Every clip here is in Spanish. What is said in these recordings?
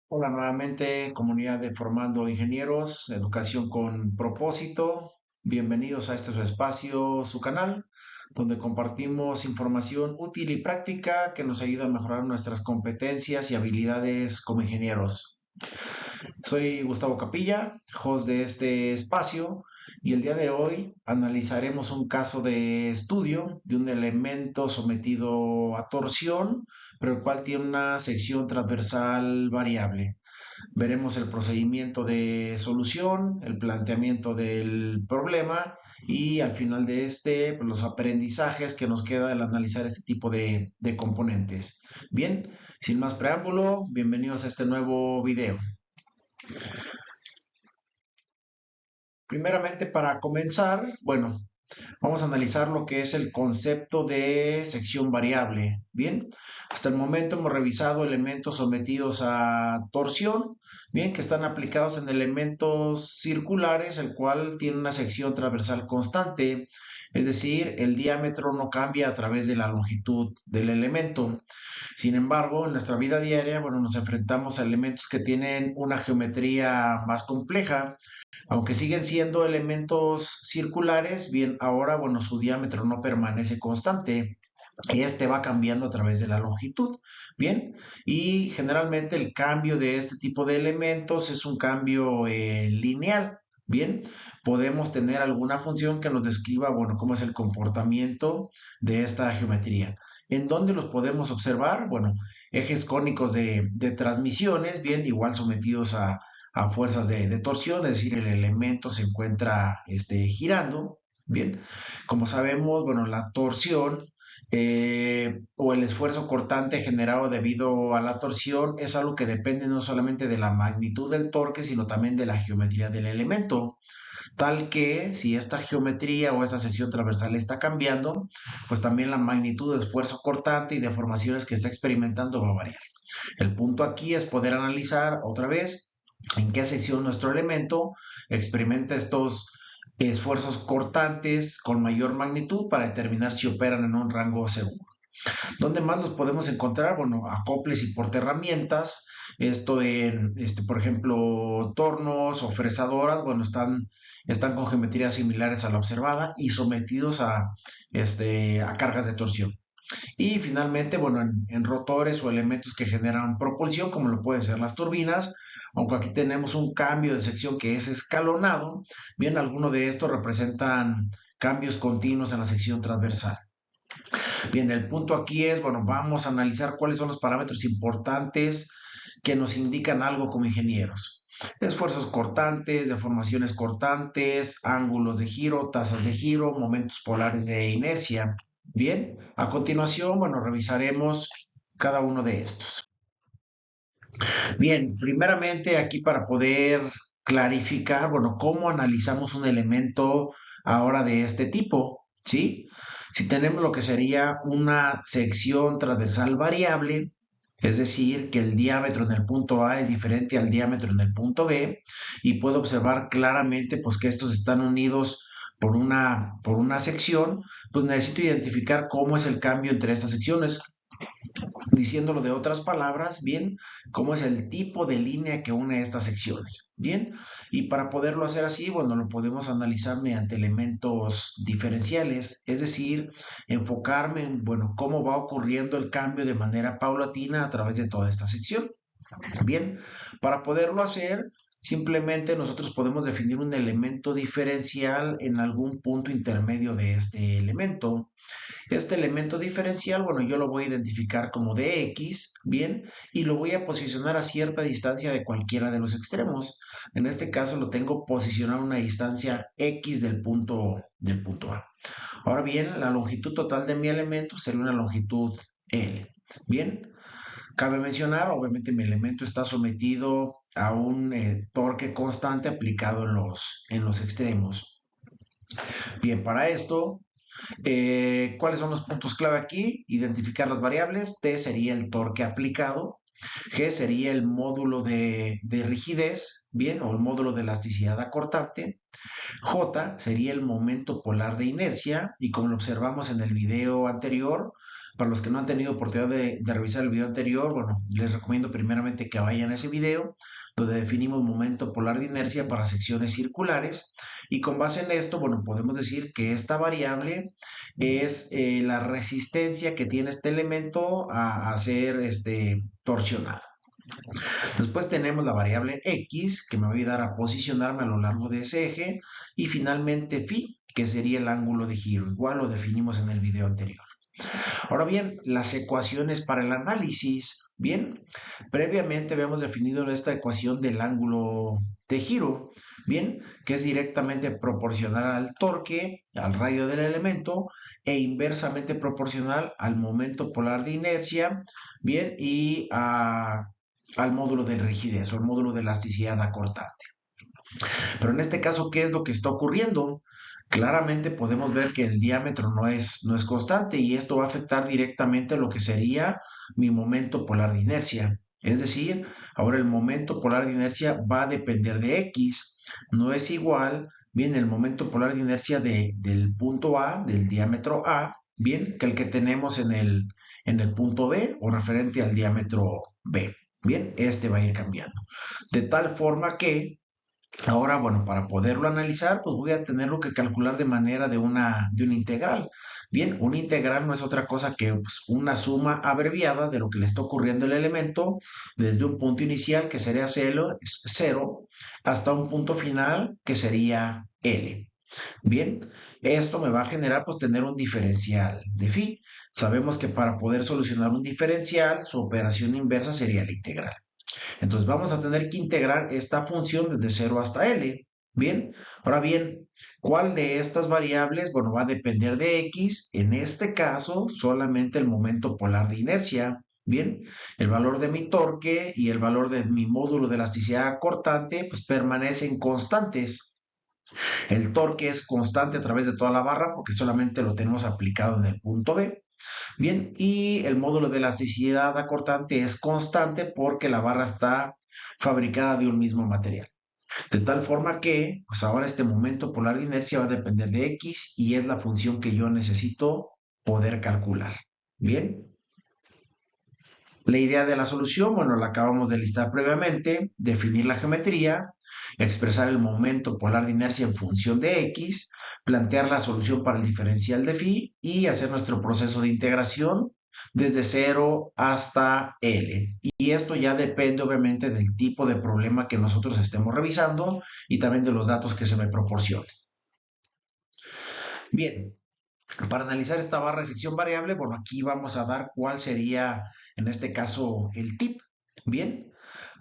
Hola nuevamente, comunidad de Formando Ingenieros, Educación con Propósito. Bienvenidos a este su espacio, su canal, donde compartimos información útil y práctica que nos ayuda a mejorar nuestras competencias y habilidades como ingenieros. Soy Gustavo Capilla, host de este espacio, y el día de hoy analizaremos un caso de estudio de un elemento sometido a torsión, pero el cual tiene una sección transversal variable. Veremos el procedimiento de solución, el planteamiento del problema y al final de este, pues, los aprendizajes que nos queda al analizar este tipo de componentes. Bien, sin más preámbulo, bienvenidos a este nuevo video. Primeramente, para comenzar, bueno, vamos a analizar lo que es el concepto de sección variable. Bien, hasta el momento hemos revisado elementos sometidos a torsión, bien, que están aplicados en elementos circulares, el cual tiene una sección transversal constante, es decir, el diámetro no cambia a través de la longitud del elemento. Sin embargo, en nuestra vida diaria, bueno, nos enfrentamos a elementos que tienen una geometría más compleja, aunque siguen siendo elementos circulares, bien, ahora, bueno, su diámetro no permanece constante. Este va cambiando a través de la longitud, bien, y generalmente el cambio de este tipo de elementos es un cambio lineal, bien. Podemos tener alguna función que nos describa, bueno, cómo es el comportamiento de esta geometría. ¿En dónde los podemos observar? Bueno, ejes cónicos de transmisiones, bien, igual sometidos a fuerzas de torsión, es decir, el elemento se encuentra girando, bien. Como sabemos, bueno, la torsión o el esfuerzo cortante generado debido a la torsión es algo que depende no solamente de la magnitud del torque, sino también de la geometría del elemento, tal que si esta geometría o esta sección transversal está cambiando, pues también la magnitud de esfuerzo cortante y deformaciones que está experimentando va a variar. El punto aquí es poder analizar otra vez en qué sección nuestro elemento experimenta estos esfuerzos cortantes con mayor magnitud para determinar si operan en un rango seguro. ¿Dónde más los podemos encontrar? Bueno, acoples y portaherramientas. Esto en, por ejemplo, tornos o fresadoras, bueno, están con geometrías similares a la observada y sometidos a cargas de torsión. Y finalmente, bueno, en rotores o elementos que generan propulsión, como lo pueden ser las turbinas, aunque aquí tenemos un cambio de sección que es escalonado, bien, algunos de estos representan cambios continuos en la sección transversal. Bien, el punto aquí es, bueno, vamos a analizar cuáles son los parámetros importantes que nos indican algo como ingenieros. Esfuerzos cortantes, deformaciones cortantes, ángulos de giro, tasas de giro, momentos polares de inercia. Bien, a continuación, bueno, revisaremos cada uno de estos. Bien, primeramente aquí para poder clarificar, bueno, cómo analizamos un elemento ahora de este tipo, ¿sí? Si tenemos lo que sería una sección transversal variable, es decir, que el diámetro en el punto A es diferente al diámetro en el punto B, y puedo observar claramente pues que estos están unidos por una sección, pues necesito identificar cómo es el cambio entre estas secciones. Diciéndolo de otras palabras, bien, cómo es el tipo de línea que une estas secciones, bien, y para poderlo hacer así, bueno, lo podemos analizar mediante elementos diferenciales, es decir, enfocarme en, bueno, cómo va ocurriendo el cambio de manera paulatina a través de toda esta sección. Bien, para poderlo hacer, simplemente nosotros podemos definir un elemento diferencial en algún punto intermedio de este elemento. Este elemento diferencial, bueno, yo lo voy a identificar como de X, bien, y lo voy a posicionar a cierta distancia de cualquiera de los extremos. En este caso lo tengo posicionado a una distancia X del punto A. Ahora bien, la longitud total de mi elemento sería una longitud L. Bien, cabe mencionar, obviamente mi elemento está sometido a un torque constante aplicado en los extremos. Bien, para esto ¿cuáles son los puntos clave aquí? Identificar las variables. T sería el torque aplicado. G sería el módulo de rigidez, bien, o el módulo de elasticidad acortante. J sería el momento polar de inercia. Y como lo observamos en el video anterior, Para los que no han tenido oportunidad de revisar el video anterior, bueno, les recomiendo primeramente que vayan a ese video donde definimos momento polar de inercia para secciones circulares y con base en esto, bueno, podemos decir que esta variable es la resistencia que tiene este elemento a ser torsionado. Después tenemos la variable x, que me va a ayudar a posicionarme a lo largo de ese eje. Y finalmente phi, que sería el ángulo de giro. Igual lo definimos en el video anterior. Ahora bien, las ecuaciones para el análisis. Bien, previamente habíamos definido esta ecuación del ángulo de giro. Bien, que es directamente proporcional al torque, al radio del elemento, e inversamente proporcional al momento polar de inercia. Bien, y al módulo de rigidez o al módulo de elasticidad acortante. Pero en este caso, ¿qué es lo que está ocurriendo? Claramente podemos ver que el diámetro no es constante y esto va a afectar directamente lo que sería mi momento polar de inercia. Es decir, ahora el momento polar de inercia va a depender de x. No es igual, bien, el momento polar de inercia del punto A, del diámetro A, bien, que el que tenemos en el punto B o referente al diámetro B. Bien, este va a ir cambiando. De tal forma que ahora, bueno, para poderlo analizar, pues voy a tenerlo que calcular de manera de una integral. Bien, una integral no es otra cosa que pues, una suma abreviada de lo que le está ocurriendo al elemento desde un punto inicial que sería 0 hasta un punto final que sería L. Bien, esto me va a generar pues tener un diferencial de phi. Sabemos que para poder solucionar un diferencial, su operación inversa sería la integral. Entonces vamos a tener que integrar esta función desde 0 hasta L. Bien, ahora bien, ¿cuál de estas variables? Bueno, va a depender de x. En este caso, solamente el momento polar de inercia. Bien, el valor de mi torque y el valor de mi módulo de elasticidad cortante pues permanecen constantes. El torque es constante a través de toda la barra porque solamente lo tenemos aplicado en el punto B. Bien, y el módulo de elasticidad acortante es constante porque la barra está fabricada de un mismo material. De tal forma que, pues ahora este momento polar de inercia va a depender de x y es la función que yo necesito poder calcular. Bien, la idea de la solución, bueno, la acabamos de listar previamente, definir la geometría, expresar el momento polar de inercia en función de x, plantear la solución para el diferencial de phi y hacer nuestro proceso de integración desde 0 hasta L. Y esto ya depende obviamente del tipo de problema que nosotros estemos revisando y también de los datos que se me proporcionen. Bien, para analizar esta barra de sección variable, bueno, aquí vamos a dar cuál sería, en este caso, el tip. Bien,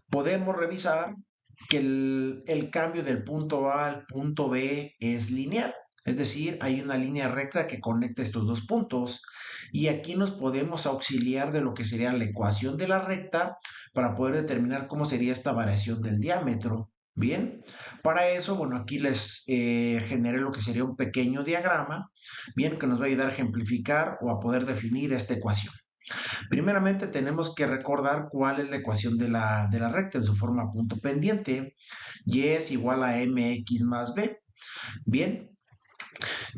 podemos revisar que el cambio del punto A al punto B es lineal. Es decir, hay una línea recta que conecta estos dos puntos. Y aquí nos podemos auxiliar de lo que sería la ecuación de la recta para poder determinar cómo sería esta variación del diámetro. Bien, para eso, bueno, aquí les generé lo que sería un pequeño diagrama, bien, que nos va a ayudar a ejemplificar o a poder definir esta ecuación. Primeramente tenemos que recordar cuál es la ecuación de la recta en su forma punto pendiente. Y es igual a mx más b. Bien,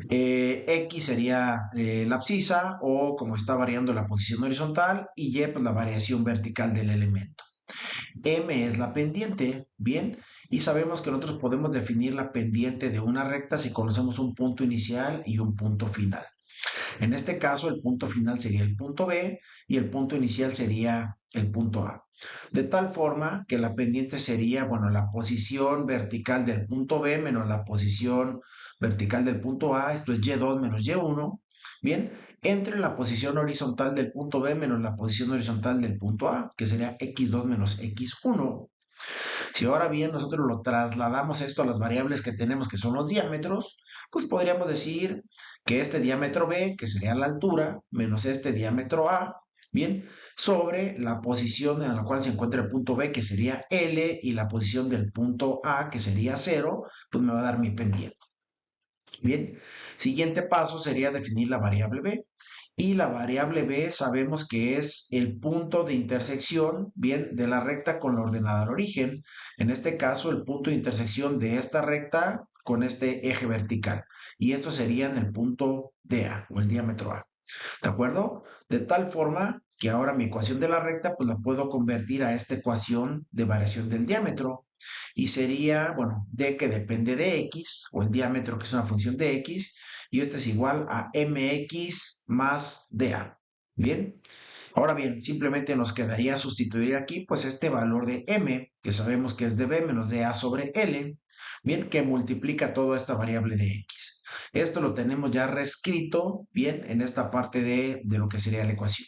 x sería la abscisa o como está variando la posición horizontal y y pues la variación vertical del elemento. M es la pendiente, bien, y sabemos que nosotros podemos definir la pendiente de una recta si conocemos un punto inicial y un punto final. En este caso, el punto final sería el punto B y el punto inicial sería el punto A. De tal forma que la pendiente sería, bueno, la posición vertical del punto B menos la posición vertical del punto A, esto es Y2 menos Y1, bien, entre la posición horizontal del punto B menos la posición horizontal del punto A, que sería X2 menos X1. Si ahora bien nosotros lo trasladamos esto a las variables que tenemos, que son los diámetros, pues podríamos decir que este diámetro B, que sería la altura, menos este diámetro A, bien, sobre la posición en la cual se encuentra el punto B, que sería L, y la posición del punto A, que sería 0, pues me va a dar mi pendiente. Bien, siguiente paso sería definir la variable B. Y la variable B sabemos que es el punto de intersección, bien, de la recta con la ordenada al origen. En este caso, el punto de intersección de esta recta con este eje vertical. Y esto sería en el punto DA o el diámetro A. ¿De acuerdo? De tal forma que ahora mi ecuación de la recta pues la puedo convertir a esta ecuación de variación del diámetro. Y sería, bueno, d que depende de x, o el diámetro que es una función de x, y esto es igual a mx más dA. Bien, ahora bien, simplemente nos quedaría sustituir aquí pues este valor de m, que sabemos que es db menos dA sobre L, bien, que multiplica toda esta variable de x. Esto lo tenemos ya reescrito, bien, en esta parte de lo que sería la ecuación.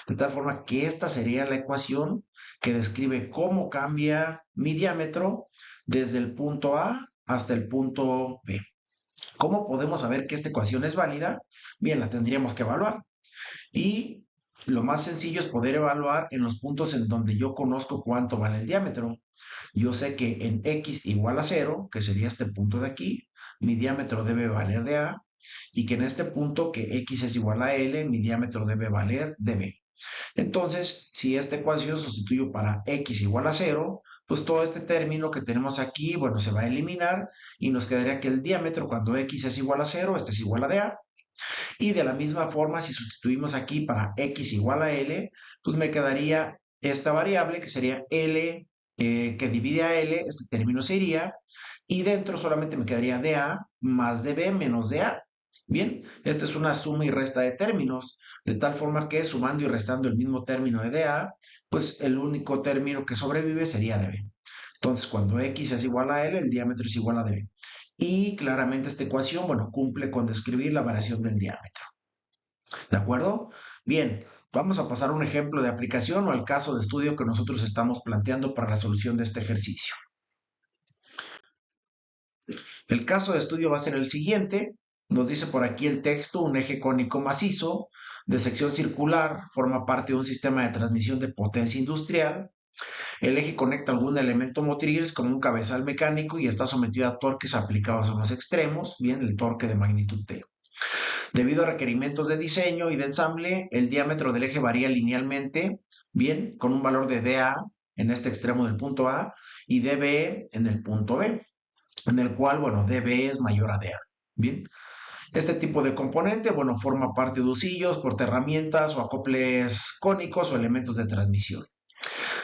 De tal forma que esta sería la ecuación que describe cómo cambia mi diámetro desde el punto A hasta el punto B. ¿Cómo podemos saber que esta ecuación es válida? Bien, la tendríamos que evaluar. Y lo más sencillo es poder evaluar en los puntos en donde yo conozco cuánto vale el diámetro. Yo sé que en x igual a 0, que sería este punto de aquí, mi diámetro debe valer de A, y que en este punto que x es igual a L, mi diámetro debe valer de B. Entonces, si esta ecuación sustituyo para x igual a 0, pues todo este término que tenemos aquí, bueno, se va a eliminar y nos quedaría que el diámetro cuando x es igual a 0, este es igual a dA. Y de la misma forma, si sustituimos aquí para x igual a L, pues me quedaría esta variable que sería L que divide a L, este término se iría, y dentro solamente me quedaría dA más dB menos dA. Bien, esta es una suma y resta de términos, de tal forma que sumando y restando el mismo término de dA, pues el único término que sobrevive sería dB. Entonces, cuando x es igual a L, el diámetro es igual a dB. Y claramente esta ecuación, bueno, cumple con describir la variación del diámetro. ¿De acuerdo? Bien, vamos a pasar a un ejemplo de aplicación o al caso de estudio que nosotros estamos planteando para la solución de este ejercicio. El caso de estudio va a ser el siguiente. Nos dice por aquí el texto, un eje cónico macizo de sección circular, forma parte de un sistema de transmisión de potencia industrial. El eje conecta algún elemento motriz con un cabezal mecánico y está sometido a torques aplicados en los extremos, bien, el torque de magnitud T. Debido a requerimientos de diseño y de ensamble, el diámetro del eje varía linealmente, bien, con un valor de dA en este extremo del punto A y dB en el punto B, en el cual, bueno, dB es mayor a dA, bien. Este tipo de componente, bueno, forma parte de usillos, portaherramientas o acoples cónicos o elementos de transmisión.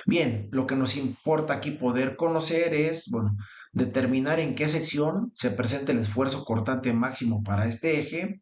Bien, lo que nos importa aquí poder conocer es, bueno, determinar en qué sección se presenta el esfuerzo cortante máximo para este eje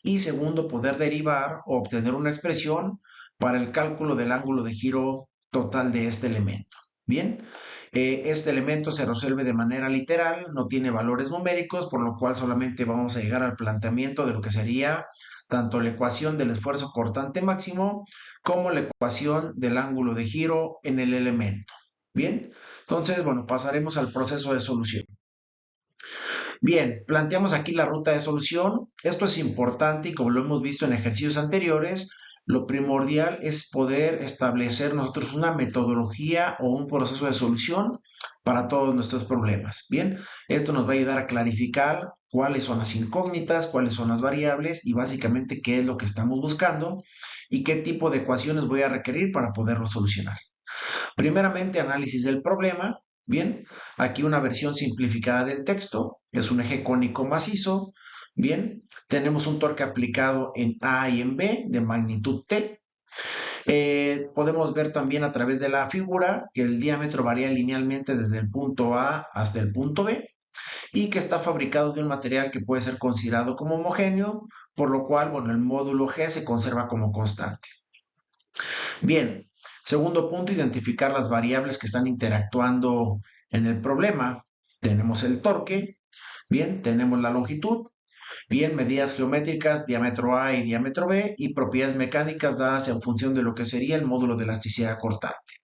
y segundo, poder derivar o obtener una expresión para el cálculo del ángulo de giro total de este elemento. Bien, este elemento se resuelve de manera literal, no tiene valores numéricos, por lo cual solamente vamos a llegar al planteamiento de lo que sería tanto la ecuación del esfuerzo cortante máximo como la ecuación del ángulo de giro en el elemento. Bien, entonces, bueno, pasaremos al proceso de solución. Bien, planteamos aquí la ruta de solución. Esto es importante y como lo hemos visto en ejercicios anteriores, lo primordial es poder establecer nosotros una metodología o un proceso de solución para todos nuestros problemas. Bien, esto nos va a ayudar a clarificar cuáles son las incógnitas, cuáles son las variables y básicamente qué es lo que estamos buscando y qué tipo de ecuaciones voy a requerir para poderlo solucionar. Primeramente, análisis del problema. Bien, aquí una versión simplificada del texto. Es un eje cónico macizo. Bien, tenemos un torque aplicado en A y en B de magnitud T. Podemos ver también a través de la figura que el diámetro varía linealmente desde el punto A hasta el punto B y que está fabricado de un material que puede ser considerado como homogéneo, por lo cual, bueno, el módulo G se conserva como constante. Bien, segundo punto, identificar las variables que están interactuando en el problema. Tenemos el torque, bien, tenemos la longitud, bien, medidas geométricas, diámetro A y diámetro B, y propiedades mecánicas dadas en función de lo que sería el módulo de elasticidad cortante.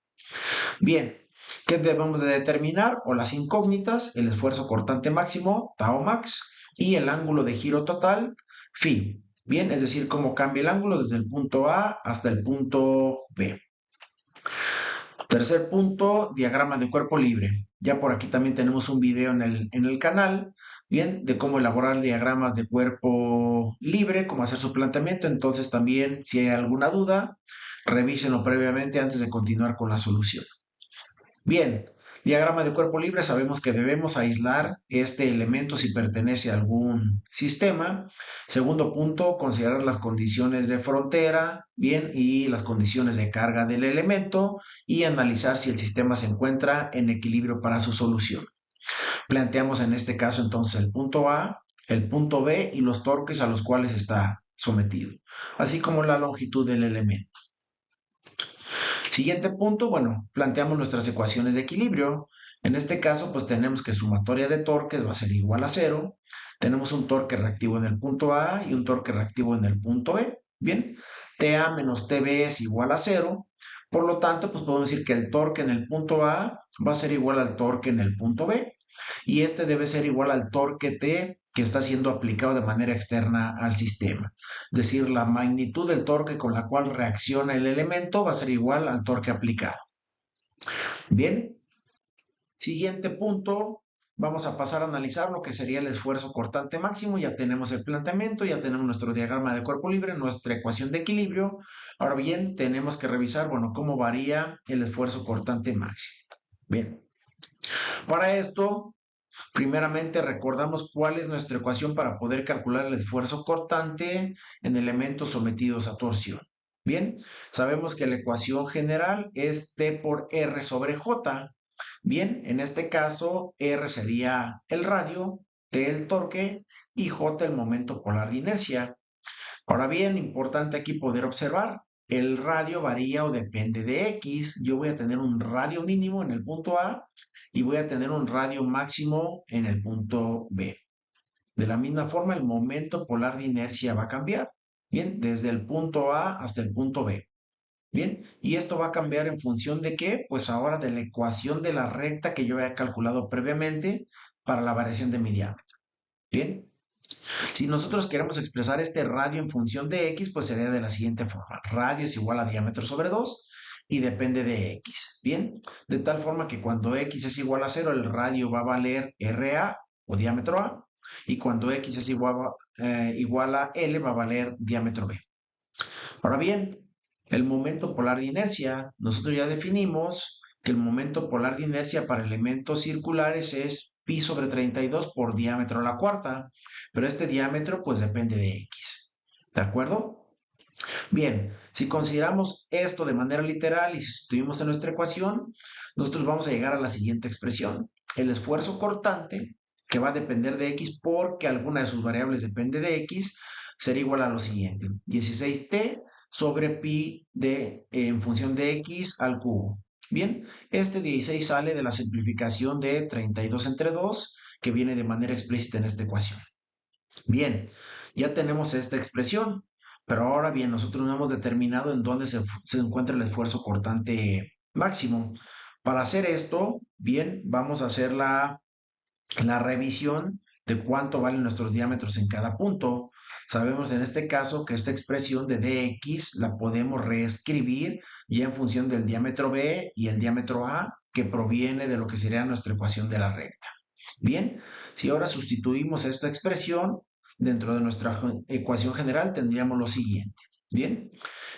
Bien, ¿qué debemos de determinar? O las incógnitas, el esfuerzo cortante máximo, tau max, y el ángulo de giro total, phi. Bien, es decir, cómo cambia el ángulo desde el punto A hasta el punto B. Tercer punto, diagrama de cuerpo libre. Ya por aquí también tenemos un video en el canal, bien, de cómo elaborar diagramas de cuerpo libre, cómo hacer su planteamiento. Entonces también, si hay alguna duda, revísenlo previamente antes de continuar con la solución. Bien, Diagrama de cuerpo libre, sabemos que debemos aislar este elemento si pertenece a algún sistema. Segundo punto, considerar las condiciones de frontera, bien, y las condiciones de carga del elemento y analizar si el sistema se encuentra en equilibrio para su solución. Planteamos en este caso entonces el punto A, el punto B y los torques a los cuales está sometido, así como la longitud del elemento. Siguiente punto, bueno, planteamos nuestras ecuaciones de equilibrio. En este caso, pues tenemos que sumatoria de torques va a ser igual a cero. Tenemos un torque reactivo en el punto A y un torque reactivo en el punto B. Bien, TA menos TB es igual a cero. Por lo tanto, pues podemos decir que el torque en el punto A va a ser igual al torque en el punto B. Y este debe ser igual al torque T que está siendo aplicado de manera externa al sistema. Es decir, la magnitud del torque con la cual reacciona el elemento va a ser igual al torque aplicado. Bien, siguiente punto, vamos a pasar a analizar lo que sería el esfuerzo cortante máximo. Ya tenemos el planteamiento, ya tenemos nuestro diagrama de cuerpo libre, nuestra ecuación de equilibrio. Ahora bien, tenemos que revisar, bueno, cómo varía el esfuerzo cortante máximo. Bien, para esto primeramente, recordamos cuál es nuestra ecuación para poder calcular el esfuerzo cortante en elementos sometidos a torsión. Bien, sabemos que la ecuación general es T por R sobre J. Bien, en este caso, R sería el radio, T el torque y J el momento polar de inercia. Ahora bien, importante aquí poder observar, el radio varía o depende de X. Yo voy a tener un radio mínimo en el punto A y voy a tener un radio máximo en el punto B. De la misma forma, el momento polar de inercia va a cambiar. Bien, desde el punto A hasta el punto B. Bien, y esto va a cambiar en función de qué? Pues ahora de la ecuación de la recta que yo había calculado previamente para la variación de mi diámetro. Bien, si nosotros queremos expresar este radio en función de x, pues sería de la siguiente forma. Radio es igual a diámetro sobre 2 y depende de x. Bien, de tal forma que cuando x es igual a 0, el radio va a valer RA o diámetro A. Y cuando x es igual a L, va a valer diámetro B. Ahora bien, el momento polar de inercia, nosotros ya definimos que el momento polar de inercia para elementos circulares es pi sobre 32 por diámetro a la cuarta, pero este diámetro pues depende de x. ¿De acuerdo? Bien, si consideramos esto de manera literal y sustituimos en nuestra ecuación, nosotros vamos a llegar a la siguiente expresión. El esfuerzo cortante, que va a depender de x porque alguna de sus variables depende de x, será igual a lo siguiente. 16t sobre pi en función de x al cubo. Bien, este 16 sale de la simplificación de 32 entre 2, que viene de manera explícita en esta ecuación. Bien, ya tenemos esta expresión, pero ahora bien, nosotros no hemos determinado en dónde se encuentra el esfuerzo cortante máximo. Para hacer esto, bien, vamos a hacer la revisión de cuánto valen nuestros diámetros en cada punto. Sabemos en este caso que esta expresión de dx la podemos reescribir ya en función del diámetro b y el diámetro a que proviene de lo que sería nuestra ecuación de la recta. Bien, si ahora sustituimos esta expresión dentro de nuestra ecuación general, tendríamos lo siguiente. Bien,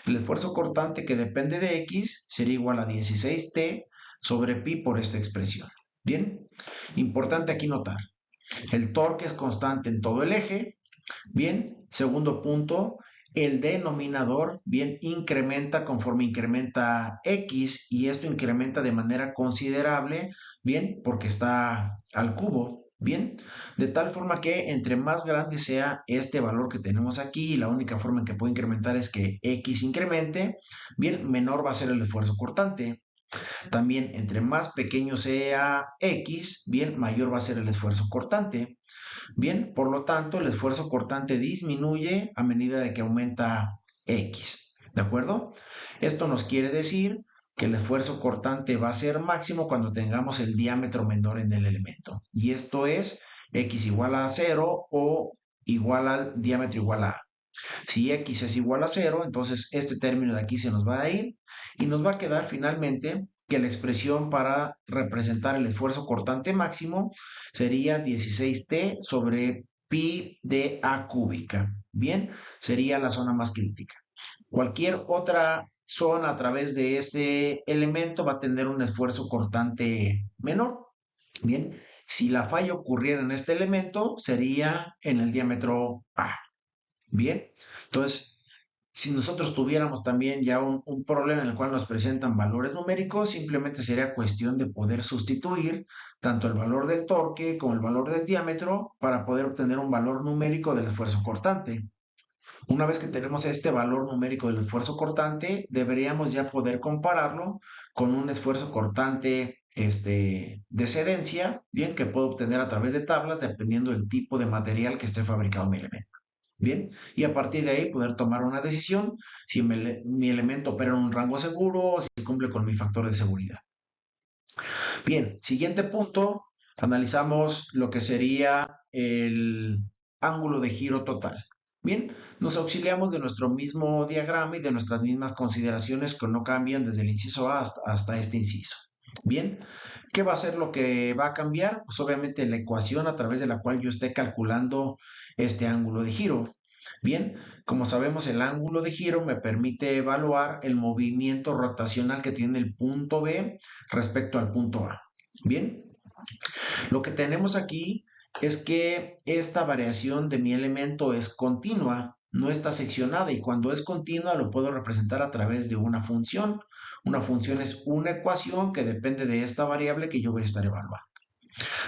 el esfuerzo cortante que depende de x sería igual a 16t sobre pi por esta expresión. Bien, importante aquí notar, el torque es constante en todo el eje. Bien, segundo punto, el denominador bien incrementa conforme incrementa x y esto incrementa de manera considerable, bien, porque está al cubo, bien, de tal forma que entre más grande sea este valor que tenemos aquí, la única forma en que puede incrementar es que x incremente, bien, menor va a ser el esfuerzo cortante. También entre más pequeño sea x, bien, mayor va a ser el esfuerzo cortante. Bien, por lo tanto, el esfuerzo cortante disminuye a medida de que aumenta x. ¿De acuerdo? Esto nos quiere decir que el esfuerzo cortante va a ser máximo cuando tengamos el diámetro menor en el elemento. Y esto es x igual a 0 o igual al diámetro igual a a. Si x es igual a 0, entonces este término de aquí se nos va a ir y nos va a quedar finalmente que la expresión para representar el esfuerzo cortante máximo sería 16t sobre pi de a cúbica. Bien, sería la zona más crítica. Cualquier otra zona a través de ese elemento va a tener un esfuerzo cortante menor. Bien, si la falla ocurriera en este elemento, sería en el diámetro A. Bien, entonces, si nosotros tuviéramos también ya un problema en el cual nos presentan valores numéricos, simplemente sería cuestión de poder sustituir tanto el valor del torque como el valor del diámetro para poder obtener un valor numérico del esfuerzo cortante. Una vez que tenemos este valor numérico del esfuerzo cortante, deberíamos ya poder compararlo con un esfuerzo cortante de cedencia, bien, que puedo obtener a través de tablas dependiendo del tipo de material que esté fabricado mi elemento. Bien, y a partir de ahí poder tomar una decisión si mi elemento opera en un rango seguro o si cumple con mi factor de seguridad. Bien, siguiente punto, analizamos lo que sería el ángulo de giro total. Bien, nos auxiliamos de nuestro mismo diagrama y de nuestras mismas consideraciones que no cambian desde el inciso A hasta este inciso. Bien, ¿qué va a ser lo que va a cambiar? Pues obviamente la ecuación a través de la cual yo esté calculando este ángulo de giro. Bien, como sabemos, el ángulo de giro me permite evaluar el movimiento rotacional que tiene el punto B respecto al punto A. Bien, lo que tenemos aquí es que esta variación de mi elemento es continua, no está seccionada, y cuando es continua lo puedo representar a través de una función. Una función es una ecuación que depende de esta variable que yo voy a estar evaluando.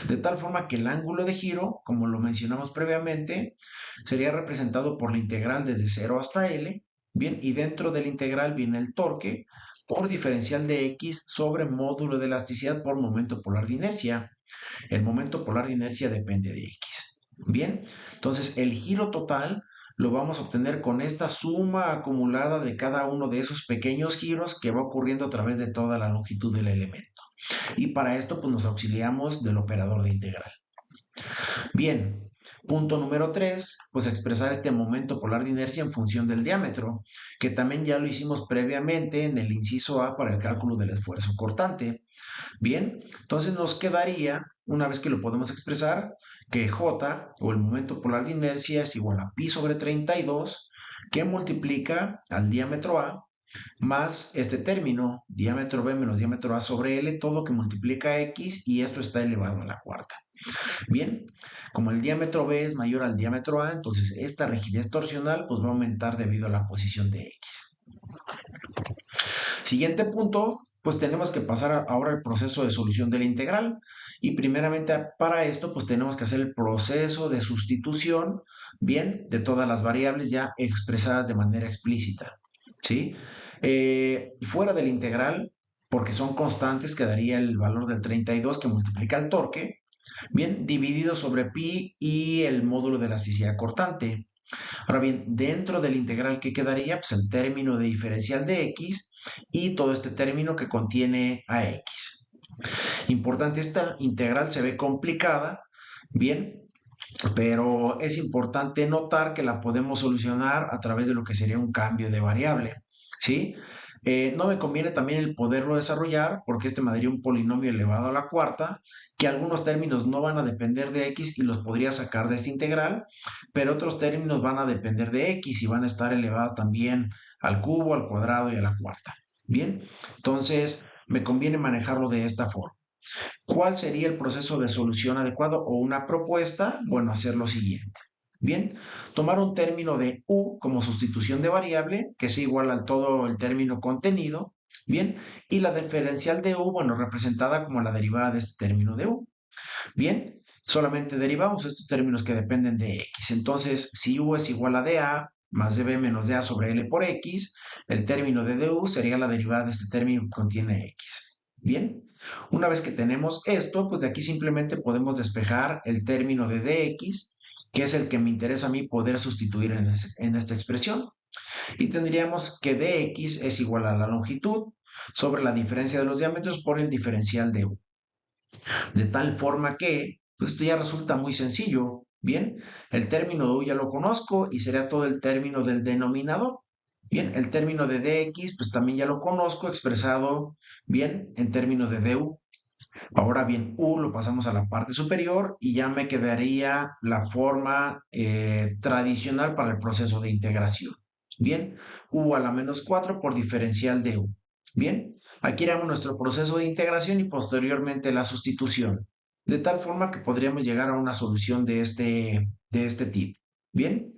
De tal forma que el ángulo de giro, como lo mencionamos previamente, sería representado por la integral desde 0 hasta L, bien, y dentro de la integral viene el torque por diferencial de X sobre módulo de elasticidad por momento polar de inercia. El momento polar de inercia depende de X. Bien, entonces el giro total lo vamos a obtener con esta suma acumulada de cada uno de esos pequeños giros que va ocurriendo a través de toda la longitud del elemento. Y para esto pues nos auxiliamos del operador de integral. Bien, punto número 3, pues expresar este momento polar de inercia en función del diámetro, que también ya lo hicimos previamente en el inciso A para el cálculo del esfuerzo cortante. Bien, entonces nos quedaría, una vez que lo podemos expresar, que J, o el momento polar de inercia, es igual a pi sobre 32, que multiplica al diámetro A, más este término, diámetro B menos diámetro A sobre L, todo que multiplica X, y esto está elevado a la cuarta. Bien, como el diámetro B es mayor al diámetro A, entonces esta rigidez torsional pues va a aumentar debido a la posición de X. Siguiente punto, pues tenemos que pasar ahora al proceso de solución de la integral. Y primeramente para esto pues tenemos que hacer el proceso de sustitución, bien, de todas las variables ya expresadas de manera explícita. ¿Sí? Fuera de la integral, porque son constantes, quedaría el valor del 32 que multiplica el torque, bien, dividido sobre pi y el módulo de elasticidad cortante. Ahora bien, dentro del integral, ¿qué quedaría? Pues el término de diferencial de x y todo este término que contiene a x. Importante, esta integral se ve complicada, bien, pero es importante notar que la podemos solucionar a través de lo que sería un cambio de variable, ¿sí? No me conviene también el poderlo desarrollar porque este me daría un polinomio elevado a la cuarta, que algunos términos no van a depender de x y los podría sacar de esta integral, pero otros términos van a depender de x y van a estar elevados también al cubo, al cuadrado y a la cuarta. Bien, entonces me conviene manejarlo de esta forma. ¿Cuál sería el proceso de solución adecuado o una propuesta? Bueno, hacer lo siguiente. Bien, tomar un término de u como sustitución de variable, que es igual al todo el término contenido, bien, y la diferencial de u, bueno, representada como la derivada de este término de u. Bien, solamente derivamos estos términos que dependen de x. Entonces, si u es igual a dA más db menos dA sobre L por x, el término de du sería la derivada de este término que contiene x. Bien, una vez que tenemos esto, pues de aquí simplemente podemos despejar el término de dx, que es el que me interesa a mí poder sustituir en esta expresión. Y tendríamos que dx es igual a la longitud sobre la diferencia de los diámetros por el diferencial de u. De tal forma que, pues esto ya resulta muy sencillo. Bien, el término de u ya lo conozco y será todo el término del denominador. Bien, el término de dx, pues también ya lo conozco expresado, bien, en términos de du. Ahora bien, u lo pasamos a la parte superior y ya me quedaría la forma tradicional para el proceso de integración. Bien, U a la menos 4 por diferencial de U. Bien, aquí haremos nuestro proceso de integración y posteriormente la sustitución, de tal forma que podríamos llegar a una solución de este tipo. Bien,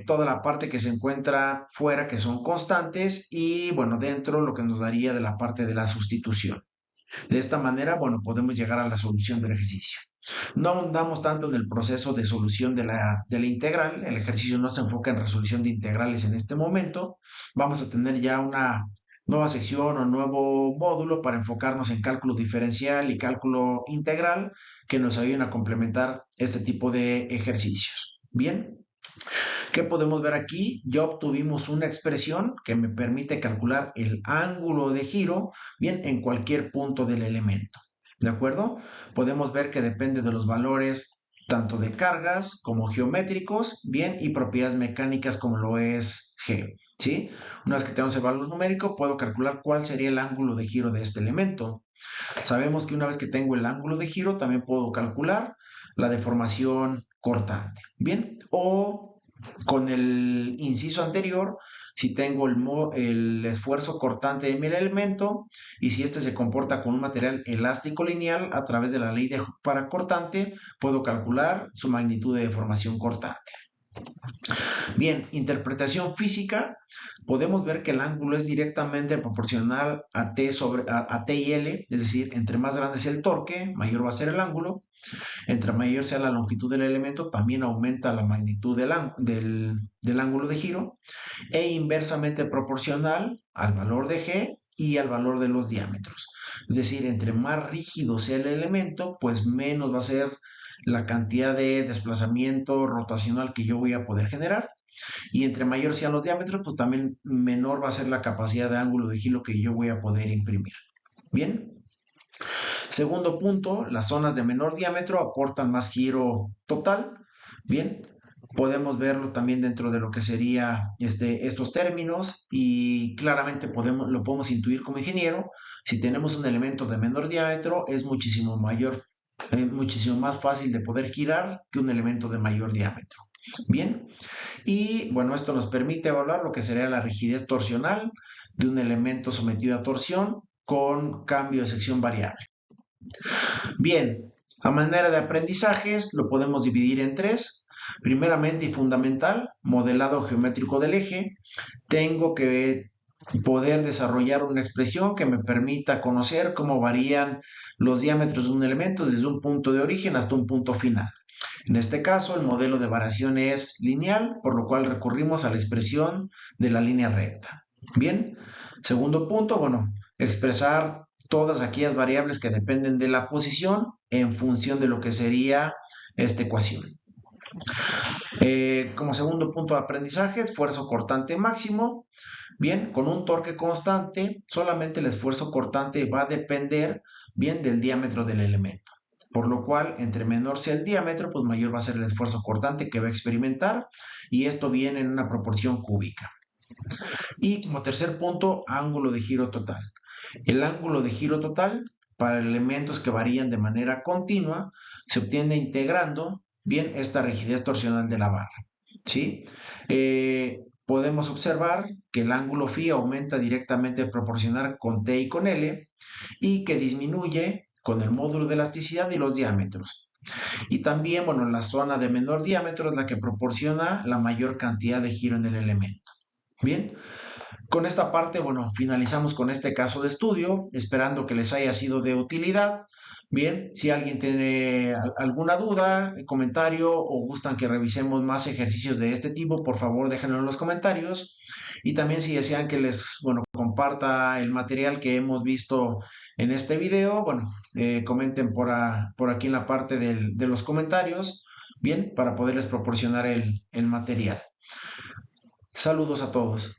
toda la parte que se encuentra fuera, que son constantes, y bueno, dentro lo que nos daría de la parte de la sustitución. De esta manera, bueno, podemos llegar a la solución del ejercicio. No ahondamos tanto en el proceso de solución de la integral, el ejercicio no se enfoca en resolución de integrales en este momento. Vamos a tener ya una nueva sección o nuevo módulo para enfocarnos en cálculo diferencial y cálculo integral que nos ayuden a complementar este tipo de ejercicios. Bien, ¿qué podemos ver aquí? Ya obtuvimos una expresión que me permite calcular el ángulo de giro, bien, en cualquier punto del elemento. ¿De acuerdo? Podemos ver que depende de los valores tanto de cargas como geométricos, bien, y propiedades mecánicas como lo es G. ¿Sí? Una vez que tenemos el valor numérico, puedo calcular cuál sería el ángulo de giro de este elemento. Sabemos que una vez que tengo el ángulo de giro, también puedo calcular la deformación cortante. Bien, o con el inciso anterior, si tengo el esfuerzo cortante de mi elemento y si este se comporta con un material elástico lineal a través de la ley de para cortante, puedo calcular su magnitud de deformación cortante. Bien, interpretación física, podemos ver que el ángulo es directamente proporcional a T y L, es decir, entre más grande sea el torque, mayor va a ser el ángulo. Entre mayor sea la longitud del elemento, también aumenta la magnitud del ángulo de giro. E inversamente proporcional al valor de G y al valor de los diámetros. Es decir, entre más rígido sea el elemento, pues menos va a ser la cantidad de desplazamiento rotacional que yo voy a poder generar. Y entre mayor sean los diámetros, pues también menor va a ser la capacidad de ángulo de giro que yo voy a poder imprimir. Bien. Segundo punto, las zonas de menor diámetro aportan más giro total. Bien, podemos verlo también dentro de lo que sería estos términos y claramente lo podemos intuir como ingeniero. Si tenemos un elemento de menor diámetro, es muchísimo más fácil de poder girar que un elemento de mayor diámetro. Bien, y bueno, esto nos permite evaluar lo que sería la rigidez torsional de un elemento sometido a torsión con cambio de sección variable. Bien, a manera de aprendizajes lo podemos dividir en tres. Primeramente y fundamental, modelado geométrico del eje. Tengo que poder desarrollar una expresión que me permita conocer cómo varían los diámetros de un elemento desde un punto de origen hasta un punto final. En este caso, el modelo de variación es lineal, por lo cual recurrimos a la expresión de la línea recta. Bien, segundo punto, bueno, expresar todas aquellas variables que dependen de la posición en función de lo que sería esta ecuación. Como segundo punto de aprendizaje, esfuerzo cortante máximo. Bien, con un torque constante, solamente el esfuerzo cortante va a depender bien del diámetro del elemento. Por lo cual, entre menor sea el diámetro, pues mayor va a ser el esfuerzo cortante que va a experimentar y esto viene en una proporción cúbica. Y como tercer punto, ángulo de giro total. El ángulo de giro total para elementos que varían de manera continua se obtiene integrando bien esta rigidez torsional de la barra. ¿Sí? Podemos observar que el ángulo φ aumenta directamente proporcional con T y con L y que disminuye con el módulo de elasticidad y los diámetros. Y también, bueno, la zona de menor diámetro es la que proporciona la mayor cantidad de giro en el elemento. Bien, con esta parte, bueno, finalizamos con este caso de estudio, esperando que les haya sido de utilidad. Bien, si alguien tiene alguna duda, comentario o gustan que revisemos más ejercicios de este tipo, por favor déjenlo en los comentarios. Y también si desean que les, bueno, comparta el material que hemos visto en este video, bueno, comenten por aquí en la parte de los comentarios, bien, para poderles proporcionar el material. Saludos a todos.